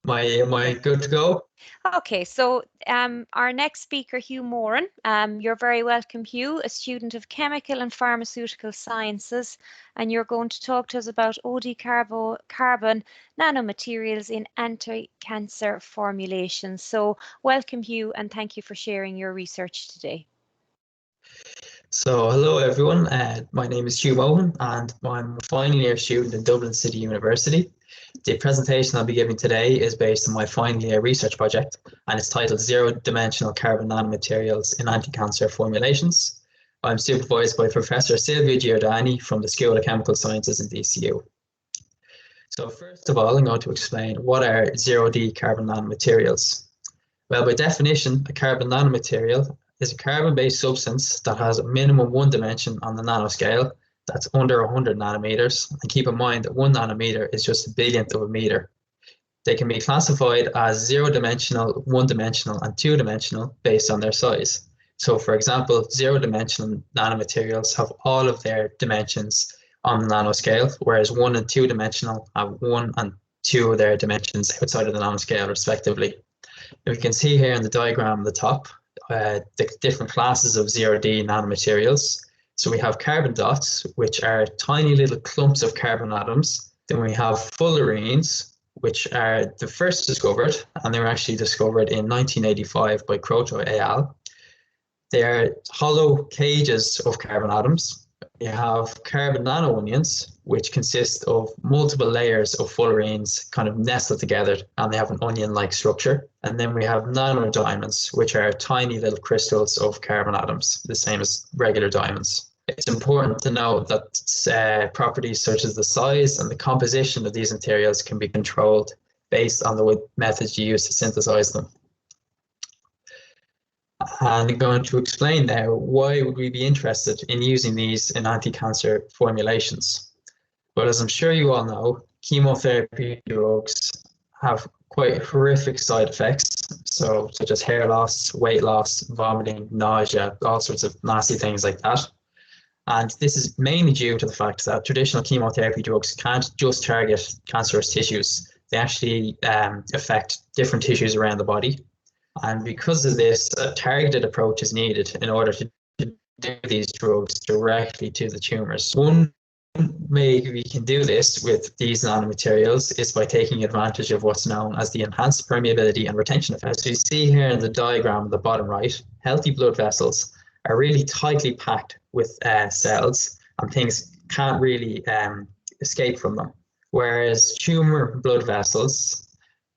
Am I good to go? Okay, so our next speaker, Hugh Moran. You're very welcome, Hugh, a student of Chemical and Pharmaceutical Sciences, and you're going to talk to us about OD carbon nanomaterials in anti-cancer formulations. So welcome, Hugh, and thank you for sharing your research today. So, hello everyone. My name is Hugh Mohan, and I'm a final year student in Dublin City University. The presentation I'll be giving today is based on my final year research project, and it's titled Zero-Dimensional Carbon Nanomaterials in Anti-Cancer Formulations. I'm supervised by Professor Silvia Giordani from the School of Chemical Sciences in DCU. So first of all, I'm going to explain what are zero-D carbon nanomaterials. Well, by definition, a carbon nanomaterial is a carbon-based substance that has a minimum one dimension on the nanoscale that's under 100 nanometers. And keep in mind that 1 nanometer is just a billionth of a meter. They can be classified as zero-dimensional, one-dimensional, and two-dimensional based on their size. So for example, zero-dimensional nanomaterials have all of their dimensions on the nanoscale, whereas 1 and 2-dimensional have 1 and 2 of their dimensions outside of the nanoscale respectively. We can see here in the diagram at the top, the different classes of zero-D nanomaterials. So we have carbon dots, which are tiny little clumps of carbon atoms. Then we have fullerenes, which are the first discovered, and they were actually discovered in 1985 by Croto et al. They are hollow cages of carbon atoms. We have carbon nano-onions, which consist of multiple layers of fullerenes kind of nestled together, and they have an onion-like structure. And then we have nanodiamonds, which are tiny little crystals of carbon atoms, the same as regular diamonds. It's important to note that properties such as the size and the composition of these materials can be controlled based on the methods you use to synthesize them. And I'm going to explain now why would we be interested in using these in anti-cancer formulations. But as I'm sure you all know, chemotherapy drugs have quite horrific side effects, such as hair loss, weight loss, vomiting, nausea, all sorts of nasty things like that. And this is mainly due to the fact that traditional chemotherapy drugs can't just target cancerous tissues. They actually affect different tissues around the body. And because of this, a targeted approach is needed in order to do these drugs directly to the tumors. One way we can do this with these nanomaterials is by taking advantage of what's known as the enhanced permeability and retention effect. As you see here in the diagram at the bottom right, healthy blood vessels are really tightly packed with cells, and things can't really escape from them. Whereas tumor blood vessels,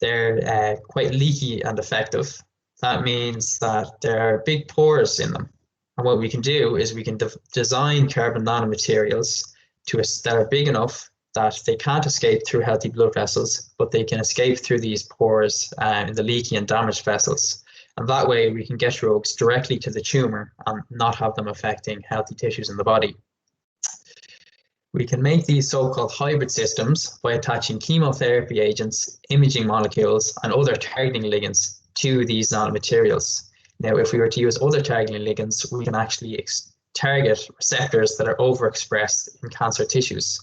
they're quite leaky and effective. That means that there are big pores in them. And what we can do is we can design carbon nanomaterials that are big enough that they can't escape through healthy blood vessels, but they can escape through these pores in the leaky and damaged vessels. And that way we can get drugs directly to the tumor and not have them affecting healthy tissues in the body. We can make these so-called hybrid systems by attaching chemotherapy agents, imaging molecules, and other targeting ligands to these nanomaterials. Now, if we were to use other targeting ligands, we can actually target receptors that are overexpressed in cancer tissues.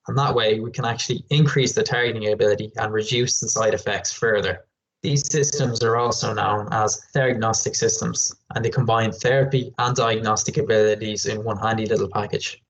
And that way, we can actually increase the targeting ability and reduce the side effects further. These systems are also known as theragnostic systems, and they combine therapy and diagnostic abilities in one handy little package.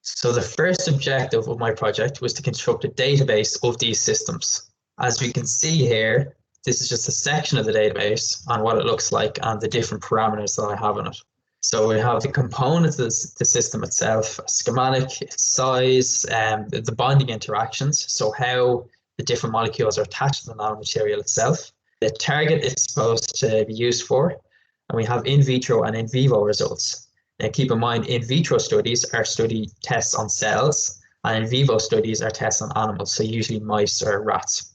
So the first objective of my project was to construct a database of these systems. As we can see here, this is just a section of the database on what it looks like and the different parameters that I have in it. So we have the components of the system itself, a schematic, its size, the bonding interactions, so how the different molecules are attached to the nanomaterial itself, the target it's supposed to be used for, and we have in vitro and in vivo results. Now keep in mind, in vitro studies are tests on cells, and in vivo studies are tests on animals, so usually mice or rats.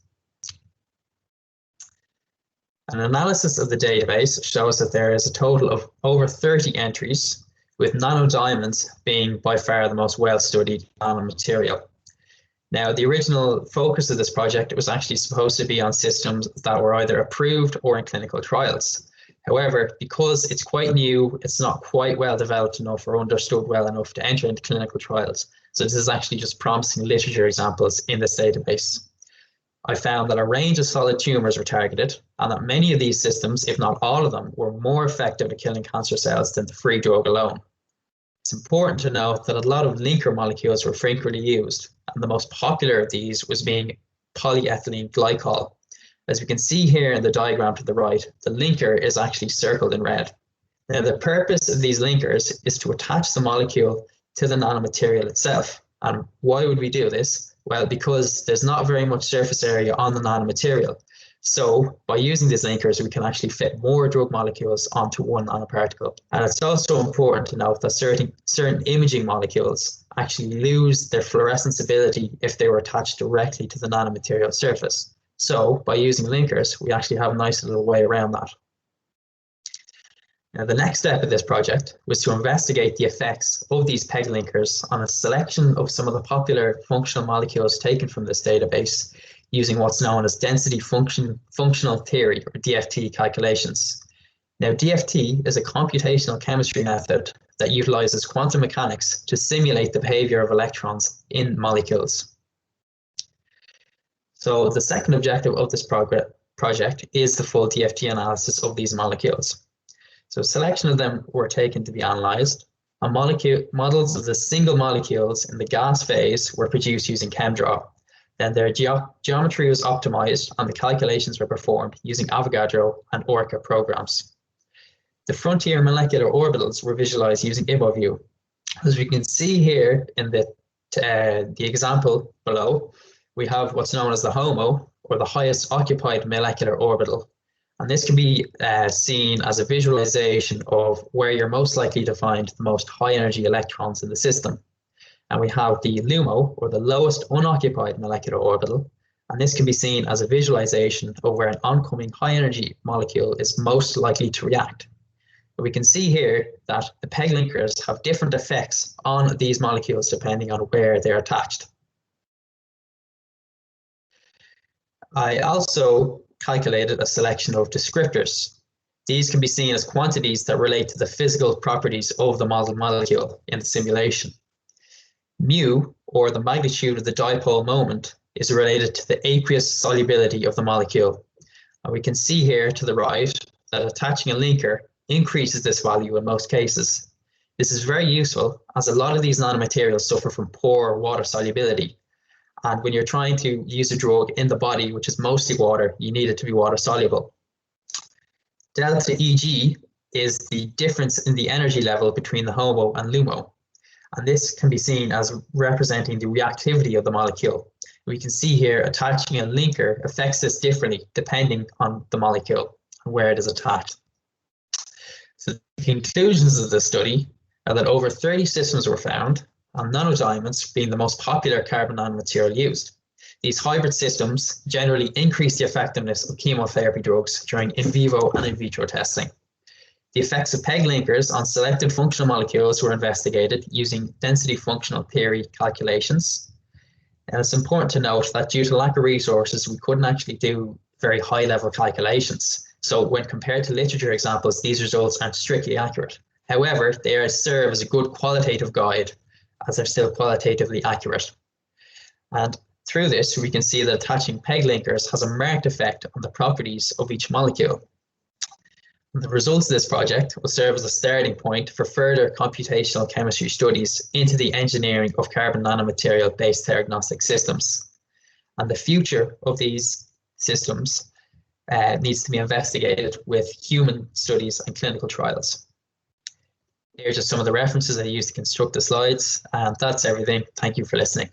An analysis of the database shows that there is a total of over 30 entries, with nanodiamonds being by far the most well-studied nanomaterial. Now, the original focus of this project was actually supposed to be on systems that were either approved or in clinical trials. However, because it's quite new, it's not quite well developed enough or understood well enough to enter into clinical trials. So this is actually just promising literature examples in this database. I found that a range of solid tumours were targeted, and that many of these systems, if not all of them, were more effective at killing cancer cells than the free drug alone. It's important to note that a lot of linker molecules were frequently used, and the most popular of these was being polyethylene glycol. As we can see here in the diagram to the right, the linker is actually circled in red. Now, the purpose of these linkers is to attach the molecule to the nanomaterial itself. And why would we do this? Well, because there's not very much surface area on the nanomaterial. So by using these linkers, we can actually fit more drug molecules onto one nanoparticle. And it's also important to note that certain imaging molecules actually lose their fluorescence ability if they were attached directly to the nanomaterial surface. So by using linkers, we actually have a nice little way around that. Now, the next step of this project was to investigate the effects of these PEG linkers on a selection of some of the popular functional molecules taken from this database using what's known as density functional theory, or DFT calculations. Now, DFT is a computational chemistry method that utilizes quantum mechanics to simulate the behavior of electrons in molecules. So the second objective of this project is the full DFT analysis of these molecules. So a selection of them were taken to be analysed, and models of the single molecules in the gas phase were produced using ChemDraw. Then their geometry was optimised and the calculations were performed using Avogadro and Orca programs. The frontier molecular orbitals were visualised using IboView. As we can see here in the example below, we have what's known as the HOMO, or the highest occupied molecular orbital. And this can be seen as a visualization of where you're most likely to find the most high energy electrons in the system. And we have the LUMO, or the lowest unoccupied molecular orbital. And this can be seen as a visualization of where an oncoming high energy molecule is most likely to react. But we can see here that the PEG linkers have different effects on these molecules depending on where they're attached. I also calculated a selection of descriptors. These can be seen as quantities that relate to the physical properties of the model molecule in the simulation. Mu, or the magnitude of the dipole moment, is related to the aqueous solubility of the molecule. And we can see here to the right that attaching a linker increases this value in most cases. This is very useful as a lot of these nanomaterials suffer from poor water solubility. And when you're trying to use a drug in the body, which is mostly water, you need it to be water soluble. Delta Eg is the difference in the energy level between the HOMO and LUMO. And this can be seen as representing the reactivity of the molecule. We can see here attaching a linker affects this differently depending on the molecule and where it is attached. So the conclusions of the study are that over 30 systems were found, and nanodiamonds being the most popular carbon nanomaterial used. These hybrid systems generally increase the effectiveness of chemotherapy drugs during in vivo and in vitro testing. The effects of PEG linkers on selected functional molecules were investigated using density functional theory calculations. And it's important to note that due to lack of resources, we couldn't actually do very high level calculations. So when compared to literature examples, these results aren't strictly accurate. However, they serve as a good qualitative guide, as they're still qualitatively accurate. And through this, we can see that attaching PEG linkers has a marked effect on the properties of each molecule. And the results of this project will serve as a starting point for further computational chemistry studies into the engineering of carbon nanomaterial-based theranostic systems. And the future of these systems needs to be investigated with human studies and clinical trials. Here are just some of the references I used to construct the slides, and that's everything. Thank you for listening.